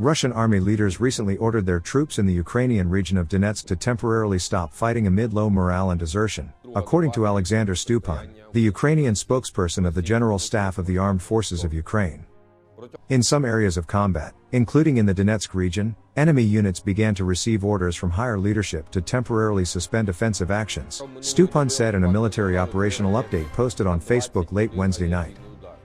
Russian army leaders recently ordered their troops in the Ukrainian region of Donetsk to temporarily stop fighting amid low morale and desertion, according to Alexander Stupin, the Ukrainian spokesperson of the General Staff of the Armed Forces of Ukraine. In some areas of combat, including in the Donetsk region, enemy units began to receive orders from higher leadership to temporarily suspend offensive actions, Stupin said in a military operational update posted on Facebook late Wednesday night.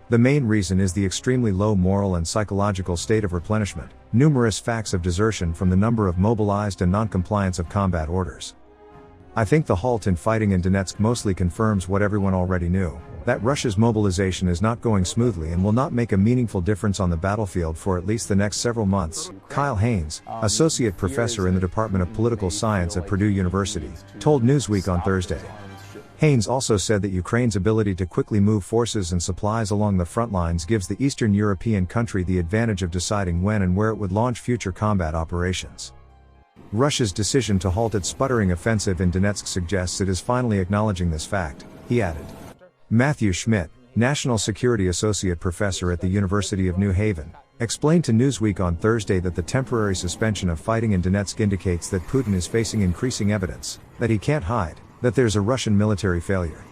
The main reason is the extremely low moral and psychological state of replenishment, numerous facts of desertion from the number of mobilized and non-compliance of combat orders. I think the halt in fighting in Donetsk mostly confirms what everyone already knew, that Russia's mobilization is not going smoothly and will not make a meaningful difference on the battlefield for at least the next several months, Kyle Haynes, associate professor in the Department of Political Science at Purdue University, told Newsweek on Thursday. Haynes also said that Ukraine's ability to quickly move forces and supplies along the front lines gives the Eastern European country the advantage of deciding when and where it would launch future combat operations. Russia's decision to halt its sputtering offensive in Donetsk suggests it is finally acknowledging this fact, he added. Matthew Schmidt, National Security Associate Professor at the University of New Haven, explained to Newsweek on Thursday that the temporary suspension of fighting in Donetsk indicates that Putin is facing increasing evidence that he can't hide, that there's a Russian military failure.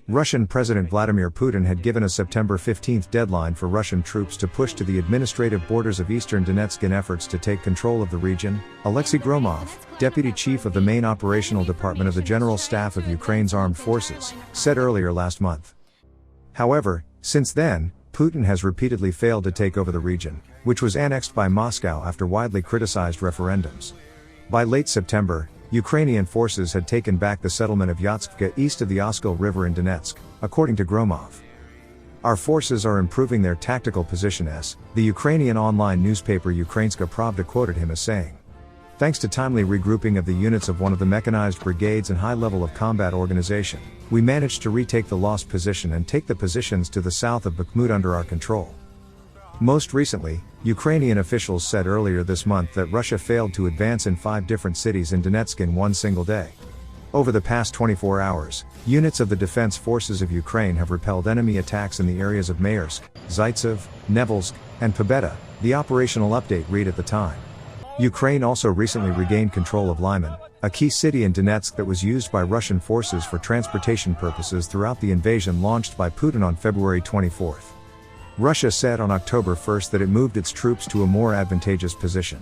Russian President Vladimir Putin had given a September 15 deadline for Russian troops to push to the administrative borders of eastern Donetsk in efforts to take control of the region, Alexei Gromov, deputy chief of the main operational department of the General Staff of Ukraine's armed forces, said earlier last month. However, since then, Putin has repeatedly failed to take over the region, which was annexed by Moscow after widely criticized referendums. By late September, Ukrainian forces had taken back the settlement of Yatskivka east of the Oskil River in Donetsk, according to Gromov. Our forces are improving their tactical position, the Ukrainian online newspaper Ukrainska Pravda quoted him as saying. Thanks to timely regrouping of the units of one of the mechanized brigades and high level of combat organization, we managed to retake the lost position and take the positions to the south of Bakhmut under our control. Most recently, Ukrainian officials said earlier this month that Russia failed to advance in 5 different cities in Donetsk in one single day. Over the past 24 hours, units of the Defense Forces of Ukraine have repelled enemy attacks in the areas of Maersk, Zaitsev, Nevelsk, and Pobeda, the operational update read at the time. Ukraine also recently regained control of Lyman, a key city in Donetsk that was used by Russian forces for transportation purposes throughout the invasion launched by Putin on February 24. Russia said on October 1 that it moved its troops to a more advantageous position.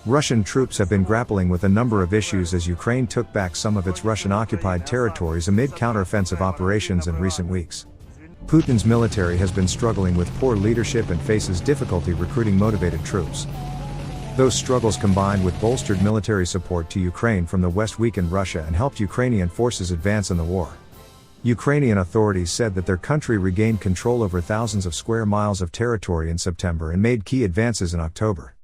Russian troops have been grappling with a number of issues as Ukraine took back some of its Russian-occupied territories amid counteroffensive operations in recent weeks. Putin's military has been struggling with poor leadership and faces difficulty recruiting motivated troops. Those struggles combined with bolstered military support to Ukraine from the West weakened Russia and helped Ukrainian forces advance in the war. Ukrainian authorities said that their country regained control over thousands of square miles of territory in September and made key advances in October.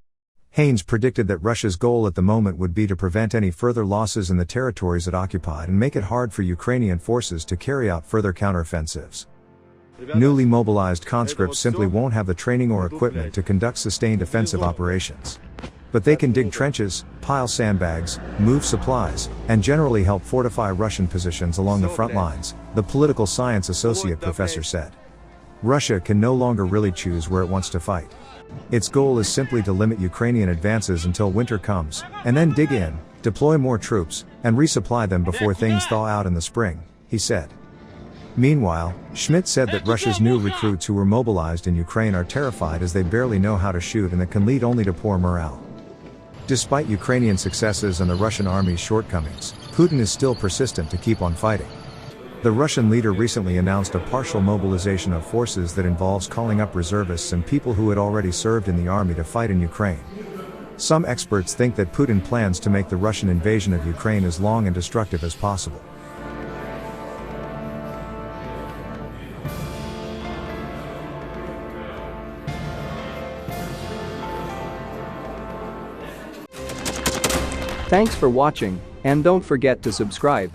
Haynes predicted that Russia's goal at the moment would be to prevent any further losses in the territories it occupied and make it hard for Ukrainian forces to carry out further counteroffensives. Newly mobilized conscripts simply won't have the training or equipment to conduct sustained offensive operations. But they can dig trenches, pile sandbags, move supplies, and generally help fortify Russian positions along the front lines, the political science associate professor said. Russia can no longer really choose where it wants to fight. Its goal is simply to limit Ukrainian advances until winter comes, and then dig in, deploy more troops, and resupply them before things thaw out in the spring, he said. Meanwhile, Schmidt said that Russia's new recruits who were mobilized in Ukraine are terrified as they barely know how to shoot and that can lead only to poor morale. Despite Ukrainian successes and the Russian army's shortcomings, Putin is still persistent to keep on fighting. The Russian leader recently announced a partial mobilization of forces that involves calling up reservists and people who had already served in the army to fight in Ukraine. Some experts think that Putin plans to make the Russian invasion of Ukraine as long and destructive as possible. Thanks for watching, and don't forget to subscribe.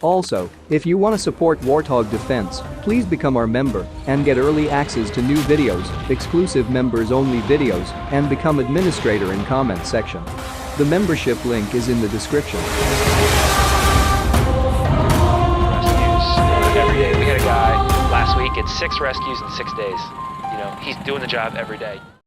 Also, if you want to support Warthog Defense, please become our member and get early access to new videos, exclusive members-only videos, and become administrator in comment section. The membership link is in the description. Every day. We had a guy last week, it's 6 rescues in 6 days. You know, he's doing the job every day.